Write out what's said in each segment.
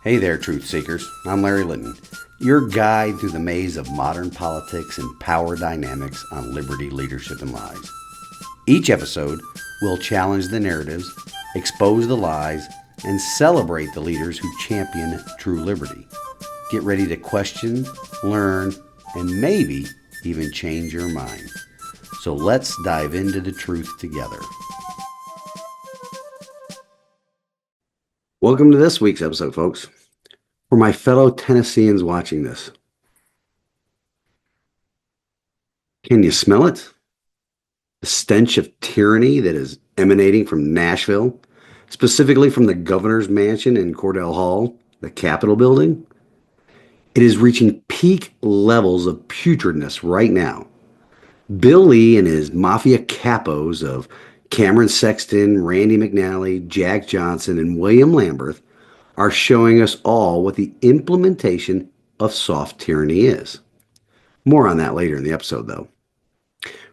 Hey there, truth seekers. I'm Larry Litton, your guide through the maze of modern politics and power dynamics on liberty, leadership, and lies. Each episode will challenge the narratives, expose the lies, and celebrate the leaders who champion true liberty. Get ready to question, learn, and maybe even change your mind. So let's dive into the truth together. Welcome to this week's episode, folks. For my fellow Tennesseans watching this, can you smell it? The stench of tyranny that is emanating from Nashville, specifically from the governor's mansion in Cordell Hall, the Capitol building. It is reaching peak levels of putridness right now. Bill Lee and his mafia capos of Cameron Sexton, Randy McNally, Jack Johnson, and William Lamberth are showing us all what the implementation of soft tyranny is. More on that later in the episode, though.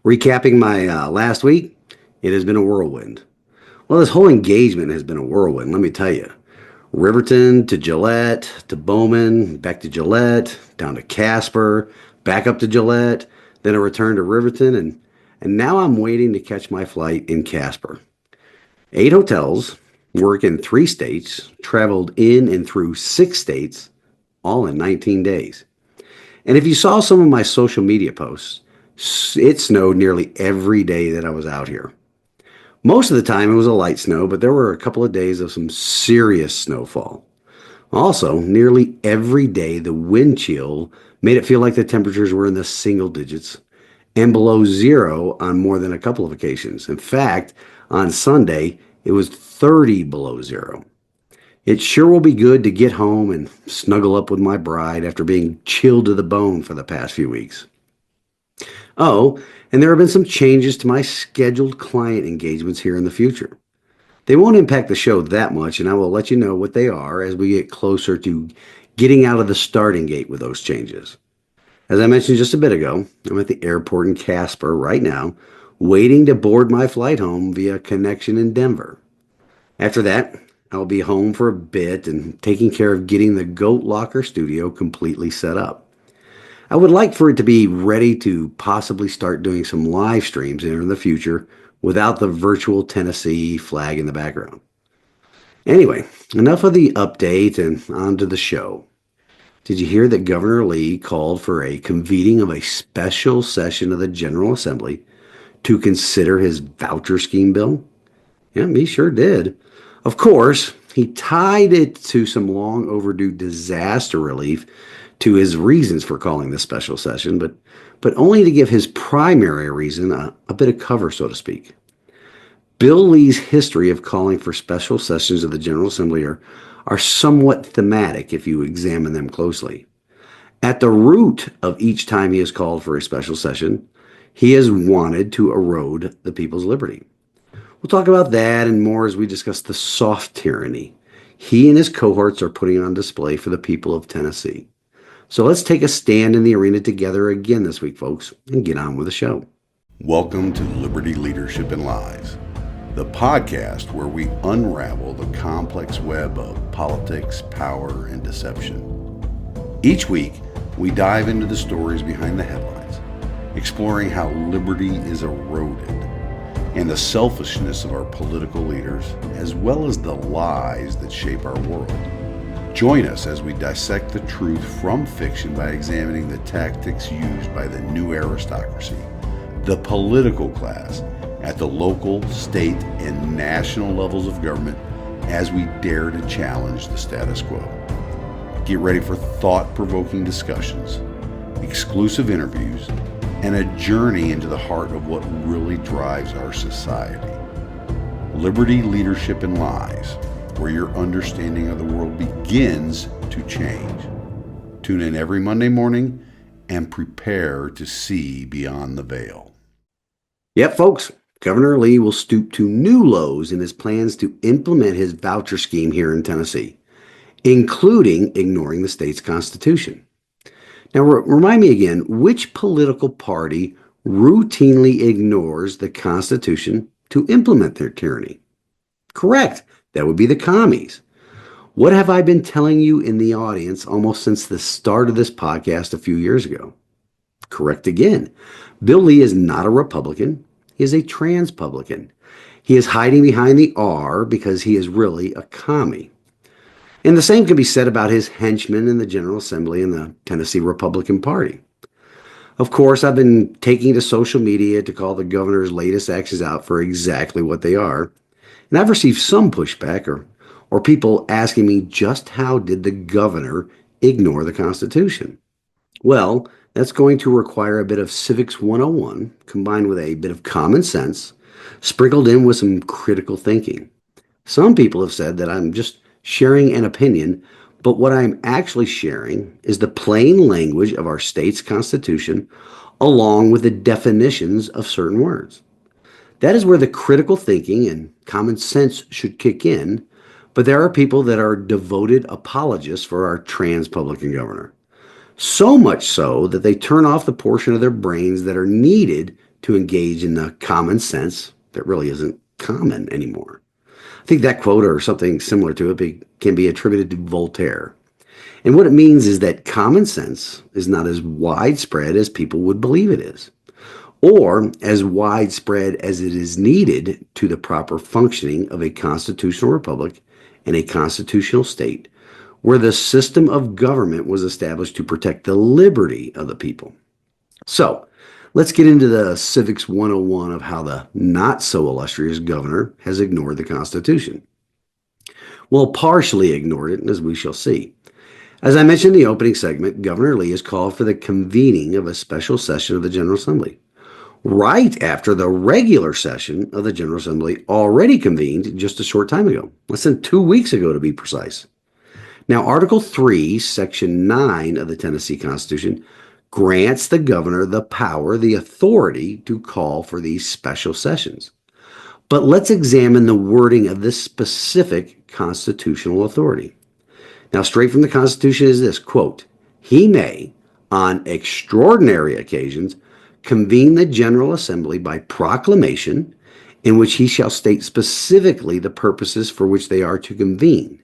Recapping my last week, it has been a whirlwind. Well, this whole engagement has been a whirlwind, let me tell you. Riverton to Gillette to Bowman, back to Gillette, down to Casper, back up to Gillette, then a return to Riverton, and now I'm waiting to catch my flight in Casper. 8 hotels, work in 3 states, traveled in and through 6 states, all in 19 days. And if you saw some of my social media posts, it snowed nearly every day that I was out here. Most of the time it was a light snow, but there were a couple of days of some serious snowfall. Also, nearly every day the wind chill made it feel like the temperatures were in the single digits and below zero on more than a couple of occasions. In fact, on Sunday, it was 30 below zero. It sure will be good to get home and snuggle up with my bride after being chilled to the bone for the past few weeks. Oh, and there have been some changes to my scheduled client engagements here in the future. They won't impact the show that much, and I will let you know what they are as we get closer to getting out of the starting gate with those changes. As I mentioned just a bit ago, I'm at the airport in Casper right now, waiting to board my flight home via connection in Denver. After that, I'll be home for a bit and taking care of getting the Goat Locker studio completely set up. I would like for it to be ready to possibly start doing some live streams in the future without the virtual Tennessee flag in the background. Anyway, enough of the update and on to the show. Did you hear that Governor Lee called for a convening of a special session of the General Assembly to consider his voucher scheme bill? Yeah, he sure did. Of course, he tied it to some long overdue disaster relief to his reasons for calling this special session, but only to give his primary reason a bit of cover, so to speak. Bill Lee's history of calling for special sessions of the General Assembly are somewhat thematic if you examine them closely. At the root of each time he has called for a special session, he has wanted to erode the people's liberty. We'll talk about that and more as we discuss the soft tyranny he and his cohorts are putting on display for the people of Tennessee. So let's take a stand in the arena together again this week, folks, and get on with the show. Welcome to Liberty, Leadership, and Lies, the podcast where we unravel the complex web of politics, power, and deception. Each week, we dive into the stories behind the headlines, exploring how liberty is eroded and the selfishness of our political leaders, as well as the lies that shape our world. Join us as we dissect the truth from fiction by examining the tactics used by the new aristocracy, the political class, at the local, state, and national levels of government as we dare to challenge the status quo. Get ready for thought-provoking discussions, exclusive interviews, and a journey into the heart of what really drives our society. Liberty, Leadership, and Lies, where your understanding of the world begins to change. Tune in every Monday morning and prepare to see beyond the veil. Yep, folks, Governor Lee will stoop to new lows in his plans to implement his voucher scheme here in Tennessee, including ignoring the state's constitution. Now, remind me again, which political party routinely ignores the Constitution to implement their tyranny? Correct. That would be the commies. What have I been telling you in the audience almost since the start of this podcast a few years ago? Correct again. Bill Lee is not a Republican. He is a transpublican. He is hiding behind the R because he is really a commie. And the same can be said about his henchmen in the General Assembly and the Tennessee Republican Party. Of course, I've been taking to social media to call the governor's latest actions out for exactly what they are. And I've received some pushback or people asking me just how did the governor ignore the Constitution? Well, that's going to require a bit of Civics 101 combined with a bit of common sense, sprinkled in with some critical thinking. Some people have said that I'm just sharing an opinion, but what I'm actually sharing is the plain language of our state's constitution along with the definitions of certain words. That is where the critical thinking and common sense should kick in, but there are people that are devoted apologists for our trans-publican governor. So much so that they turn off the portion of their brains that are needed to engage in the common sense that really isn't common anymore. I think that quote or something similar to it can be attributed to Voltaire. And what it means is that common sense is not as widespread as people would believe it is, or as widespread as it is needed to the proper functioning of a constitutional republic and a constitutional state where the system of government was established to protect the liberty of the people. So, let's get into the Civics 101 of how the not so illustrious governor has ignored the Constitution. Well, partially ignored it, as we shall see. As I mentioned in the opening segment, Governor Lee has called for the convening of a special session of the General Assembly, right after the regular session of the General Assembly already convened just a short time ago, less than 2 weeks ago to be precise. Now, Article 3, Section 9 of the Tennessee Constitution grants the governor the power, the authority to call for these special sessions. But let's examine the wording of this specific constitutional authority. Now, straight from the Constitution is this, quote, he may, on extraordinary occasions, convene the General Assembly by proclamation in which he shall state specifically the purposes for which they are to convene.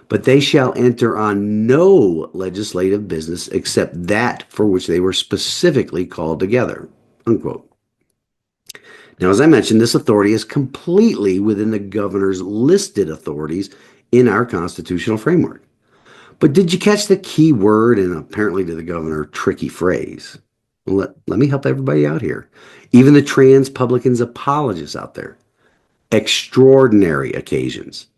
But they shall enter on no legislative business except that for which they were specifically called together, unquote. Now, as I mentioned, this authority is completely within the governor's listed authorities in our constitutional framework. But did you catch the key word and apparently to the governor, tricky phrase? Well, let me help everybody out here. Even the trans-publicans apologists out there. Extraordinary occasions.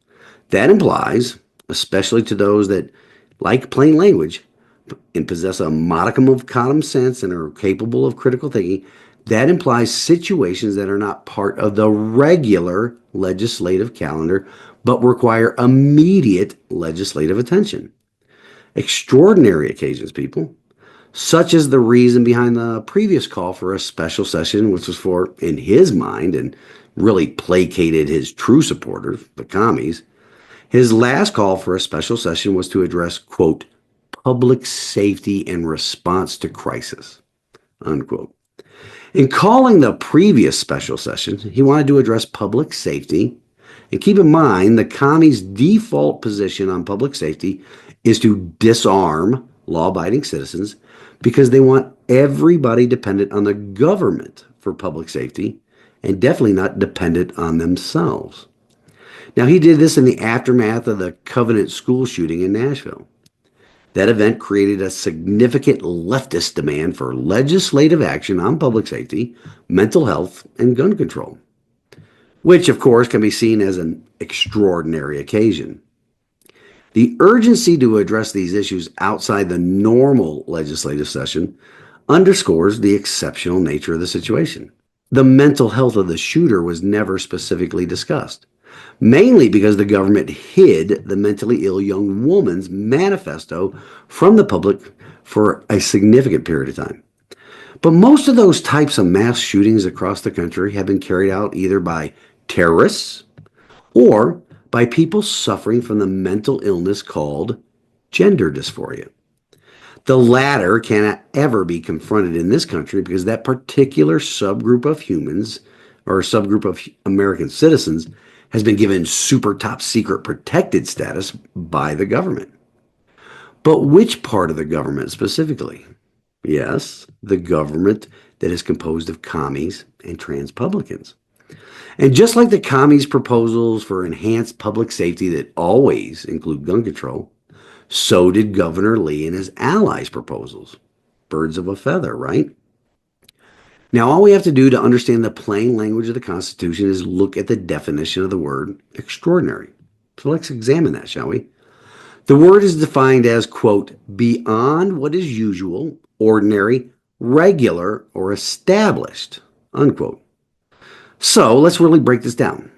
That implies, especially to those that like plain language and possess a modicum of common sense and are capable of critical thinking, that implies situations that are not part of the regular legislative calendar, but require immediate legislative attention. Extraordinary occasions, people, such as the reason behind the previous call for a special session, which was for, in his mind, and really placated his true supporters, the commies. His last call for a special session was to address, quote, public safety and response to crisis, unquote. In calling the previous special session, he wanted to address public safety. And keep in mind, the commies' default position on public safety is to disarm law-abiding citizens because they want everybody dependent on the government for public safety and definitely not dependent on themselves. Now, he did this in the aftermath of the Covenant school shooting in Nashville. That event created a significant leftist demand for legislative action on public safety, mental health, and gun control, which, of course, can be seen as an extraordinary occasion. The urgency to address these issues outside the normal legislative session underscores the exceptional nature of the situation. The mental health of the shooter was never specifically discussed, mainly because the government hid the mentally ill young woman's manifesto from the public for a significant period of time. But most of those types of mass shootings across the country have been carried out either by terrorists or by people suffering from the mental illness called gender dysphoria. The latter cannot ever be confronted in this country because that particular subgroup of humans or subgroup of American citizens has been given super top secret protected status by the government. But which part of the government specifically? Yes, the government that is composed of commies and transpublicans. And just like the commies' proposals for enhanced public safety that always include gun control, so did Governor Lee and his allies' proposals. Birds of a feather, right? Now, all we have to do to understand the plain language of the Constitution is look at the definition of the word extraordinary. So let's examine that, shall we? The word is defined as, quote, beyond what is usual, ordinary, regular, or established, unquote. So let's really break this down.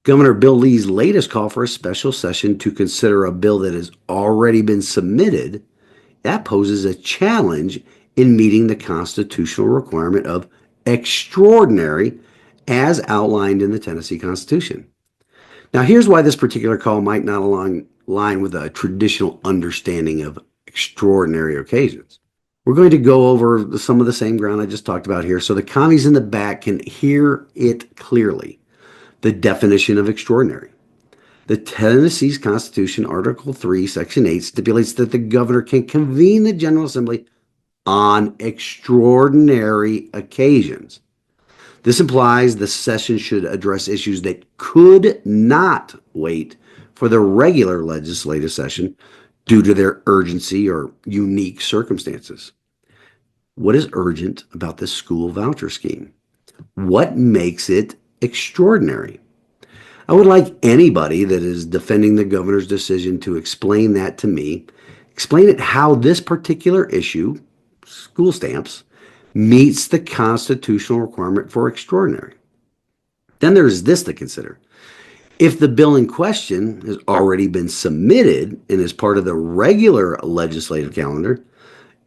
Governor Bill Lee's latest call for a special session to consider a bill that has already been submitted, that poses a challenge in meeting the constitutional requirement of extraordinary as outlined in the Tennessee Constitution. Now, here's why this particular call might not align with a traditional understanding of extraordinary occasions. We're going to go over some of the same ground I just talked about here so the commies in the back can hear it clearly. The definition of extraordinary. The Tennessee's Constitution, Article 3, Section 8, stipulates that the governor can convene the General Assembly on extraordinary occasions. This implies the session should address issues that could not wait for the regular legislative session due to their urgency or unique circumstances. What is urgent about this school voucher scheme? What makes it extraordinary? I would like anybody that is defending the governor's decision to explain that to me. Explain it how this particular issue, school stamps, meets the constitutional requirement for extraordinary. Then there's this to consider. If the bill in question has already been submitted and is part of the regular legislative calendar,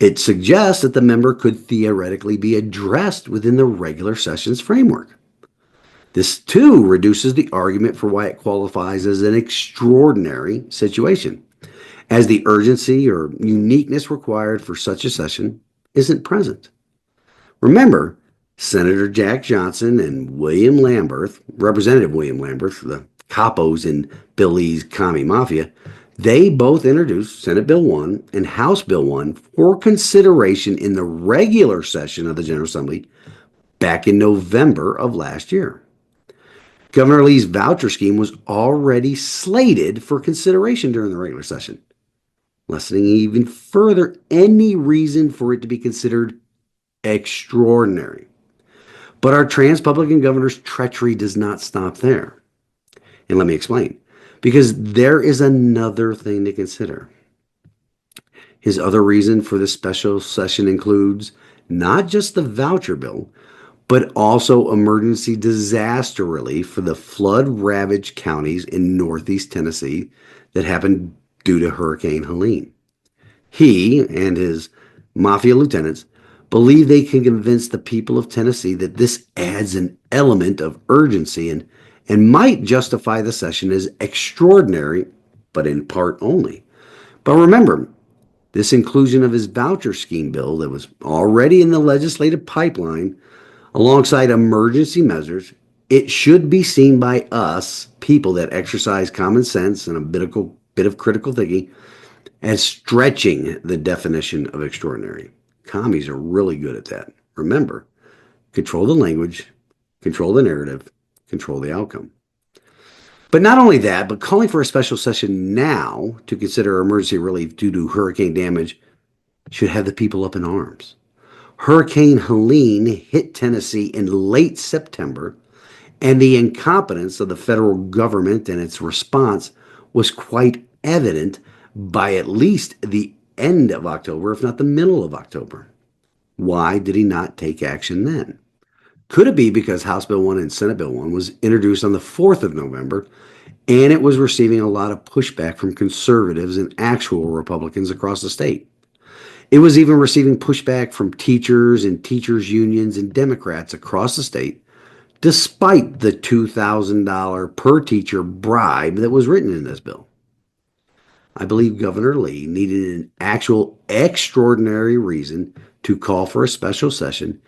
it suggests that the member could theoretically be addressed within the regular session's framework. This, too, reduces the argument for why it qualifies as an extraordinary situation, as the urgency or uniqueness required for such a session isn't present. Remember, Senator Jack Johnson and William Lamberth, Representative William Lamberth, the capos in Bill Lee's commie mafia, they both introduced Senate Bill 1 and House Bill 1 for consideration in the regular session of the General Assembly back in November of last year. Governor Lee's voucher scheme was already slated for consideration during the regular session, lessening even further any reason for it to be considered extraordinary. But our trans-Republican governor's treachery does not stop there. And let me explain. Because there is another thing to consider. His other reason for this special session includes not just the voucher bill, but also emergency disaster relief for the flood-ravaged counties in northeast Tennessee that happened due to Hurricane Helene. He and his mafia lieutenants believe they can convince the people of Tennessee that this adds an element of urgency and might justify the session as extraordinary, but in part only. But remember, this inclusion of his voucher scheme bill that was already in the legislative pipeline, alongside emergency measures, it should be seen by us, people that exercise common sense and a bit of critical thinking, as stretching the definition of extraordinary. Commies are really good at that. Remember, control the language, control the narrative, control the outcome. But not only that, but calling for a special session now to consider emergency relief due to hurricane damage should have the people up in arms. Hurricane Helene hit Tennessee in late September, and the incompetence of the federal government and its response was quite evident by at least the end of October, if not the middle of October. Why did he not take action then? Could it be because House Bill 1 and Senate Bill 1 was introduced on the 4th of November, and it was receiving a lot of pushback from conservatives and actual Republicans across the state? It was even receiving pushback from teachers and teachers' unions and Democrats across the state, despite the $2,000 per teacher bribe that was written in this bill. I believe Governor Lee needed an actual extraordinary reason to call for a special session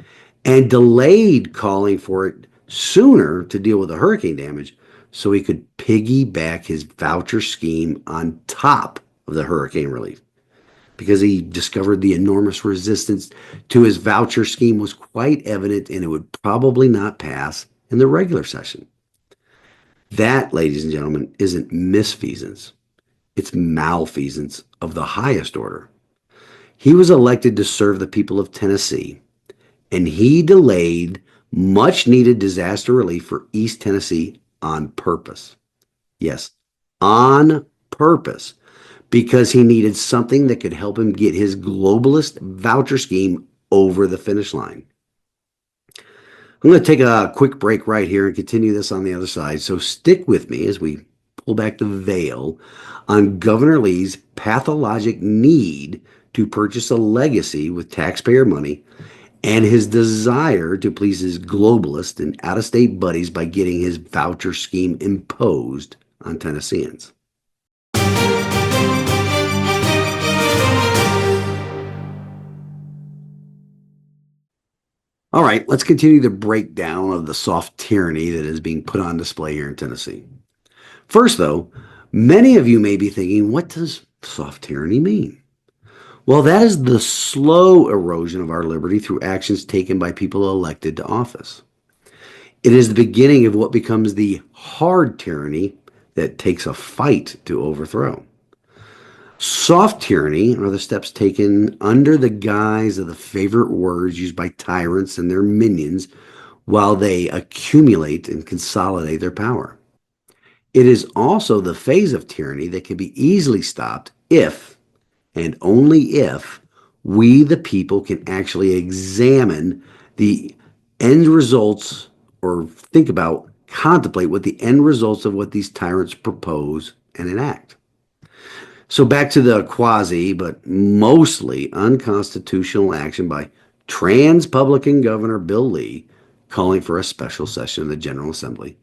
and delayed calling for it sooner to deal with the hurricane damage so he could piggyback his voucher scheme on top of the hurricane relief because he discovered the enormous resistance to his voucher scheme was quite evident and it would probably not pass in the regular session. That, ladies and gentlemen, isn't misfeasance. It's malfeasance of the highest order. He was elected to serve the people of Tennessee, and he delayed much needed disaster relief for East Tennessee on purpose. Yes, on purpose, because he needed something that could help him get his globalist voucher scheme over the finish line. I'm going to take a quick break right here and continue this on the other side. So stick with me as we pull back the veil on Governor Lee's pathologic need to purchase a legacy with taxpayer money and his desire to please his globalist and out-of-state buddies by getting his voucher scheme imposed on Tennesseans. All right, let's continue the breakdown of the soft tyranny that is being put on display here in Tennessee. First, though, many of you may be thinking, what does soft tyranny mean? Well, that is the slow erosion of our liberty through actions taken by people elected to office. It is the beginning of what becomes the hard tyranny that takes a fight to overthrow. Soft tyranny are the steps taken under the guise of the favorite words used by tyrants and their minions while they accumulate and consolidate their power. It is also the phase of tyranny that can be easily stopped if, and only if, we the people can actually examine the end results or contemplate what the end results of what these tyrants propose and enact. So back to the quasi, but mostly unconstitutional action by trans-Publican Governor Bill Lee calling for a special session of the General Assembly.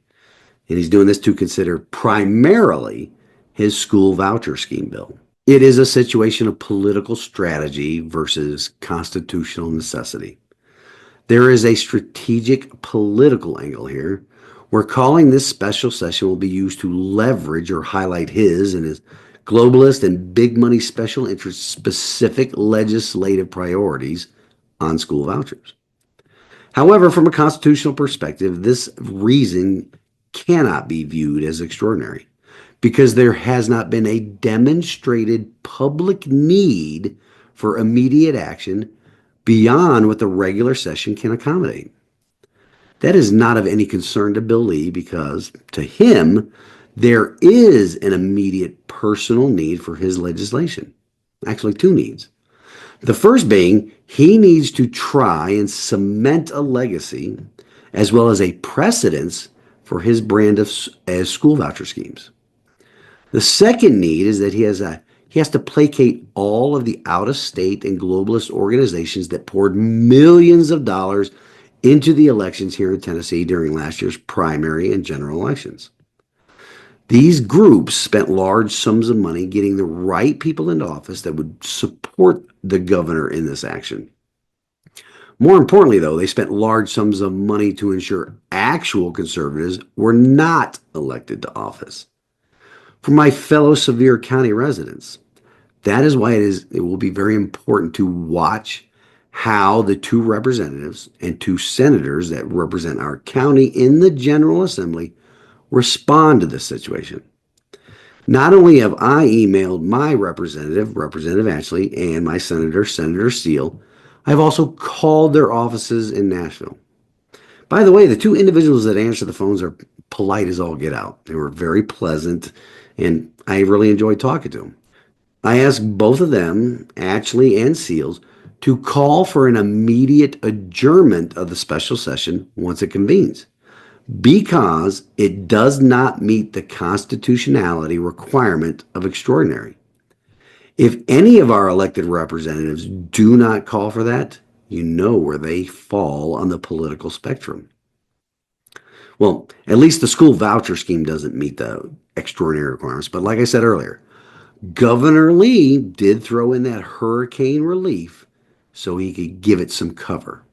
And he's doing this to consider primarily his school voucher scheme bill. It is a situation of political strategy versus constitutional necessity. There is a strategic political angle here where calling this special session will be used to leverage or highlight his and his globalist and big money special interest specific legislative priorities on school vouchers. However, from a constitutional perspective, this reason cannot be viewed as extraordinary because there has not been a demonstrated public need for immediate action beyond what the regular session can accommodate. That is not of any concern to Bill Lee because, to him, there is an immediate personal need for his legislation. Actually, two needs. The first being he needs to try and cement a legacy as well as a precedence for his brand of as school voucher schemes. The second need is that he has to placate all of the out-of-state and globalist organizations that poured millions of dollars into the elections here in Tennessee during last year's primary and general elections. These groups spent large sums of money getting the right people into office that would support the governor in this action. More importantly, though, they spent large sums of money to ensure actual conservatives were not elected to office. For my fellow Sevier County residents, that is why it will be very important to watch how the two representatives and two senators that represent our county in the General Assembly respond to this situation. Not only have I emailed my Representative Ashley, and my Senator Steele, I've also called their offices in Nashville. By the way, the two individuals that answer the phones are polite as all get out. They were very pleasant, and I really enjoyed talking to them. I asked both of them, Ashley and Seals, to call for an immediate adjournment of the special session once it convenes, because it does not meet the constitutionality requirement of extraordinary. If any of our elected representatives do not call for that, you know where they fall on the political spectrum. Well, at least the school voucher scheme doesn't meet the extraordinary requirements. But like I said earlier, Governor Lee did throw in that hurricane relief so he could give it some cover.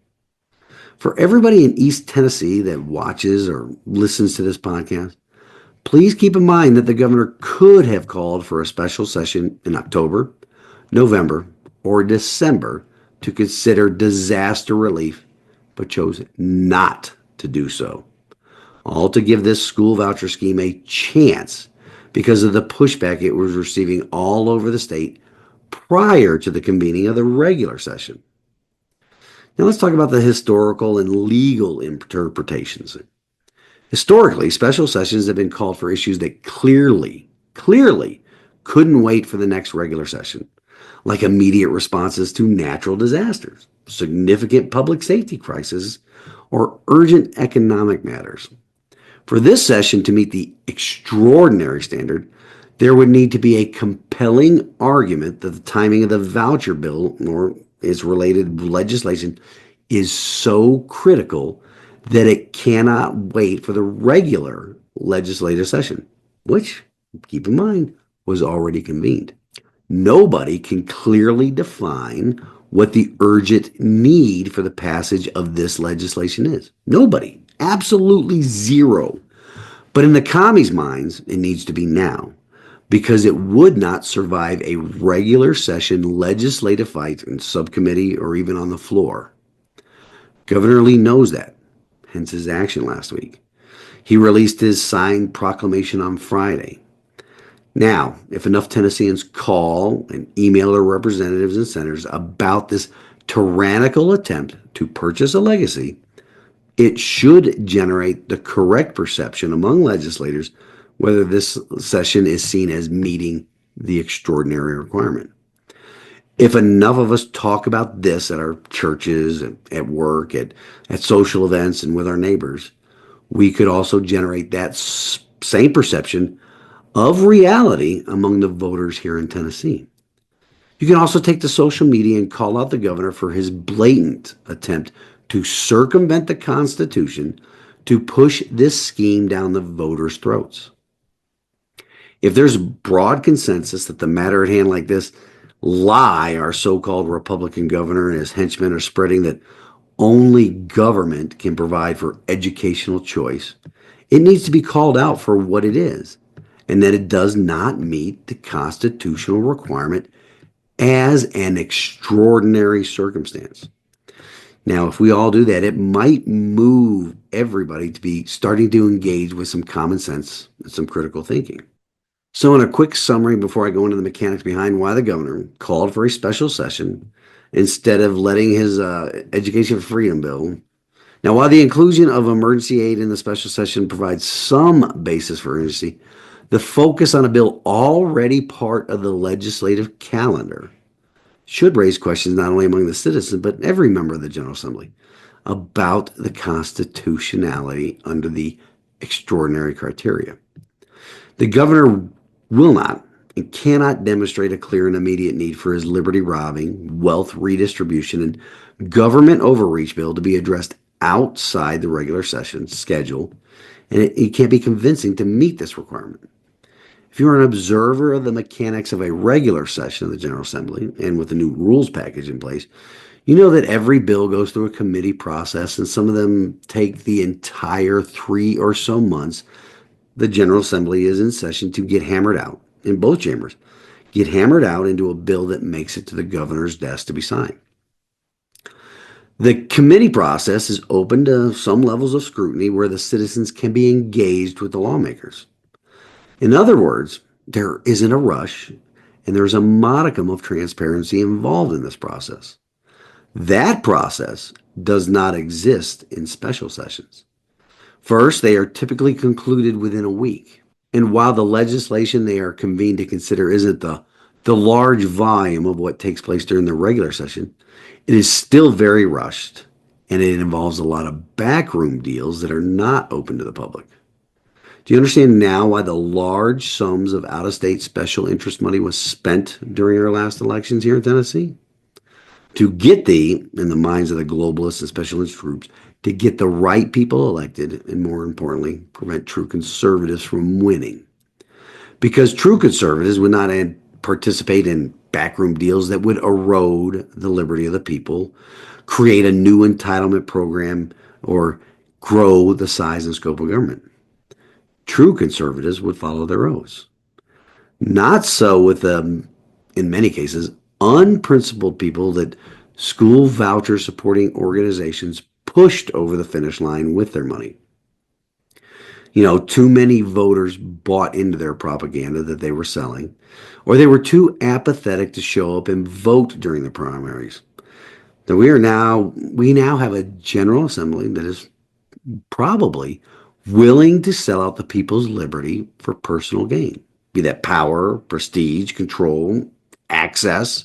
For everybody in East Tennessee that watches or listens to this podcast, Please keep in mind that the governor could have called for a special session in October, November, or December to consider disaster relief, but chose not to do so. All to give this school voucher scheme a chance because of the pushback it was receiving all over the state prior to the convening of the regular session. Now let's talk about the historical and legal interpretations. Historically, special sessions have been called for issues that clearly couldn't wait for the next regular session, like immediate responses to natural disasters, significant public safety crises, or urgent economic matters. For this session to meet the extraordinary standard, there would need to be a compelling argument that the timing of the voucher bill or its related legislation is so critical that it cannot wait for the regular legislative session, which, keep in mind, was already convened. Nobody can clearly define what the urgent need for the passage of this legislation is. Nobody. Absolutely zero. But in the commies' minds, it needs to be now because it would not survive a regular session legislative fight in subcommittee or even on the floor. Governor Lee knows that, hence his action last week. He released his signed proclamation on Friday. Now, if enough Tennesseans call and email their representatives and senators about this tyrannical attempt to purchase a legacy, it should generate the correct perception among legislators whether this session is seen as meeting the extraordinary requirement. If enough of us talk about this at our churches, at work, at social events, and with our neighbors, we could also generate that same perception of reality among the voters here in Tennessee. You can also take to social media and call out the governor for his blatant attempt to circumvent the Constitution to push this scheme down the voters' throats. If there's broad consensus that the matter at hand like this lie our so-called Republican governor and his henchmen are spreading that only government can provide for educational choice, it needs to be called out for what it is and that it does not meet the constitutional requirement as an extraordinary circumstance. Now, if we all do that, it might move everybody to be starting to engage with some common sense and some critical thinking. So in a quick summary before I go into the mechanics behind why the governor called for a special session instead of letting his education freedom bill. Now, while the inclusion of emergency aid in the special session provides some basis for urgency, the focus on a bill already part of the legislative calendar should raise questions not only among the citizens, but every member of the General Assembly about the constitutionality under the extraordinary criteria. The governor will not and cannot demonstrate a clear and immediate need for his liberty robbing, wealth redistribution, and government overreach bill to be addressed outside the regular session schedule, and it can't be convincing to meet this requirement. If you're an observer of the mechanics of a regular session of the General Assembly, and with the new rules package in place, you know that every bill goes through a committee process, and some of them take the entire 3 or so months the General Assembly is in session to get hammered out in both chambers, get hammered out into a bill that makes it to the governor's desk to be signed. The committee process is open to some levels of scrutiny where the citizens can be engaged with the lawmakers. In other words, there isn't a rush and there's a modicum of transparency involved in this process. That process does not exist in special sessions. First, they are typically concluded within a week. And while the legislation they are convened to consider isn't the large volume of what takes place during the regular session, it is still very rushed, and it involves a lot of backroom deals that are not open to the public. Do you understand now why the large sums of out-of-state special interest money was spent during our last elections here in Tennessee? To get in the minds of the globalists and special interest groups, to get the right people elected, and more importantly, prevent true conservatives from winning. Because true conservatives would not participate in backroom deals that would erode the liberty of the people, create a new entitlement program, or grow the size and scope of government. True conservatives would follow their oaths. Not so with in many cases, unprincipled people that school voucher supporting organizations pushed over the finish line with their money. Too many voters bought into their propaganda that they were selling, or they were too apathetic to show up and vote during the primaries. That we now have a General Assembly that is probably willing to sell out the people's liberty for personal gain, be that power, prestige, control, access.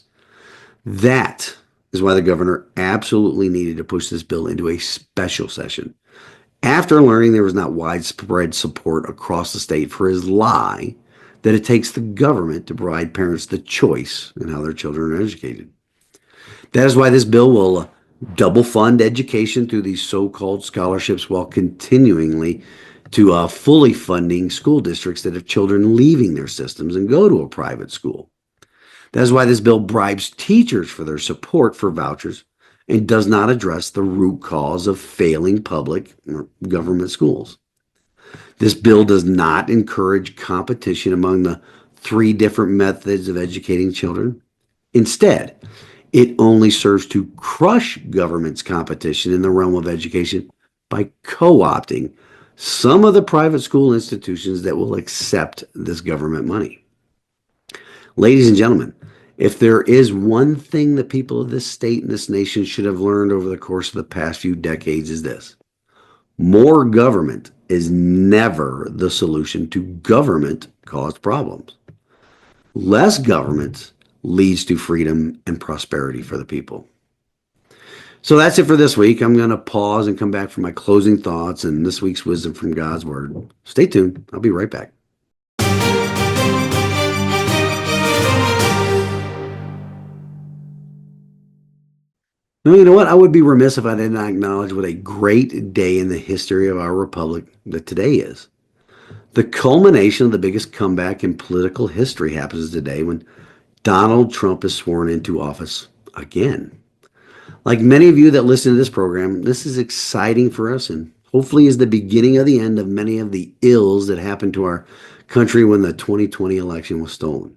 That is why the governor absolutely needed to push this bill into a special session. After learning there was not widespread support across the state for his lie that it takes the government to provide parents the choice in how their children are educated. That is why this bill will double fund education through these so-called scholarships while continuingly to fully funding school districts that have children leaving their systems and go to a private school. That is why this bill bribes teachers for their support for vouchers and does not address the root cause of failing public or government schools. This bill does not encourage competition among the three different methods of educating children. Instead, it only serves to crush government's competition in the realm of education by co-opting some of the private school institutions that will accept this government money. Ladies and gentlemen, if there is one thing the people of this state and this nation should have learned over the course of the past few decades is this: more government is never the solution to government-caused problems. Less government leads to freedom and prosperity for the people. So that's it for this week. I'm going to pause and come back for my closing thoughts and this week's wisdom from God's Word. Stay tuned. I'll be right back. No, you know what? I would be remiss if I did not acknowledge what a great day in the history of our republic that today is. The culmination of the biggest comeback in political history happens today when Donald Trump is sworn into office again. Like many of you that listen to this program, this is exciting for us and hopefully is the beginning of the end of many of the ills that happened to our country when the 2020 election was stolen.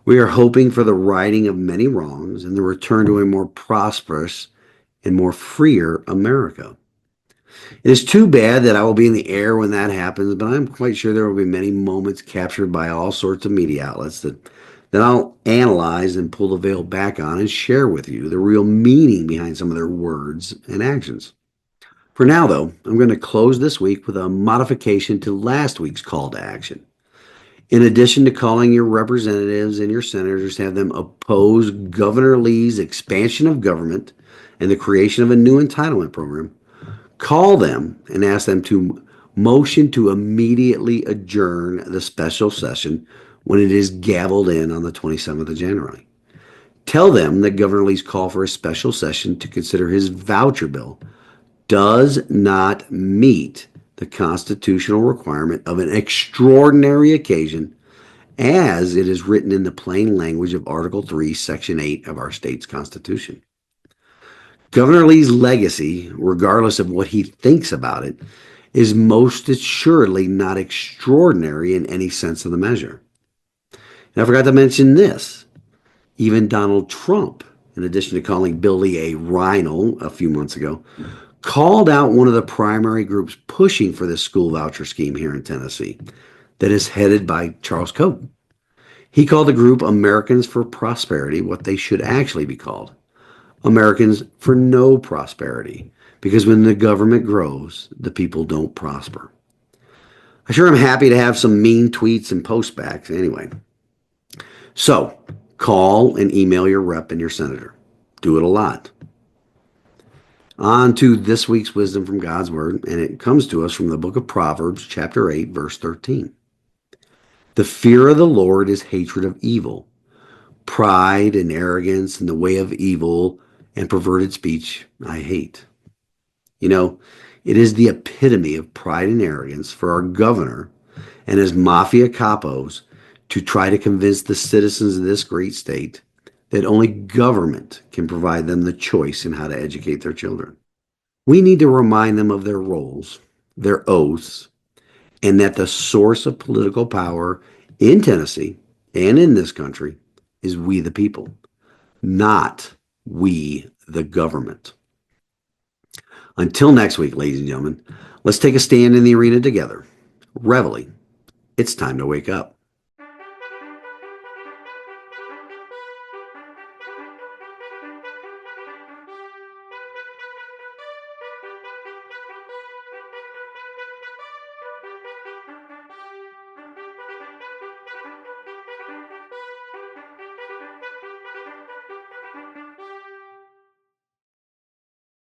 We are hoping for the righting of many wrongs and the return to a more prosperous and more freer America. It is too bad that I will be in the air when that happens, but I'm quite sure there will be many moments captured by all sorts of media outlets that I'll analyze and pull the veil back on and share with you the real meaning behind some of their words and actions. For now, though, I'm going to close this week with a modification to last week's call to action. In addition to calling your representatives and your senators to have them oppose Governor Lee's expansion of government and the creation of a new entitlement program, call them and ask them to motion to immediately adjourn the special session when it is gavelled in on the 27th of January. Tell them that Governor Lee's call for a special session to consider his voucher bill does not meet the constitutional requirement of an extraordinary occasion as it is written in the plain language of Article 3, Section 8 of our state's Constitution. Governor Lee's legacy, regardless of what he thinks about it, is most assuredly not extraordinary in any sense of the measure. And I forgot to mention this. Even Donald Trump, in addition to calling Bill Lee a rhino a few months ago, called out one of the primary groups pushing for this school voucher scheme here in Tennessee that is headed by Charles Cope. He called the group Americans for Prosperity what they should actually be called: Americans for No Prosperity, because when the government grows, the people don't prosper. I sure am happy to have some mean tweets and postbacks anyway. So, call and email your rep and your senator. Do it a lot. On to this week's wisdom from God's Word, and it comes to us from the book of Proverbs, chapter 8, verse 13. The fear of the Lord is hatred of evil. Pride and arrogance and the way of evil and perverted speech I hate. It is the epitome of pride and arrogance for our governor and his mafia capos to try to convince the citizens of this great state that only government can provide them the choice in how to educate their children. We need to remind them of their roles, their oaths, and that the source of political power in Tennessee and in this country is we the people, not we the government. Until next week, ladies and gentlemen, let's take a stand in the arena together. Reveille, it's time to wake up.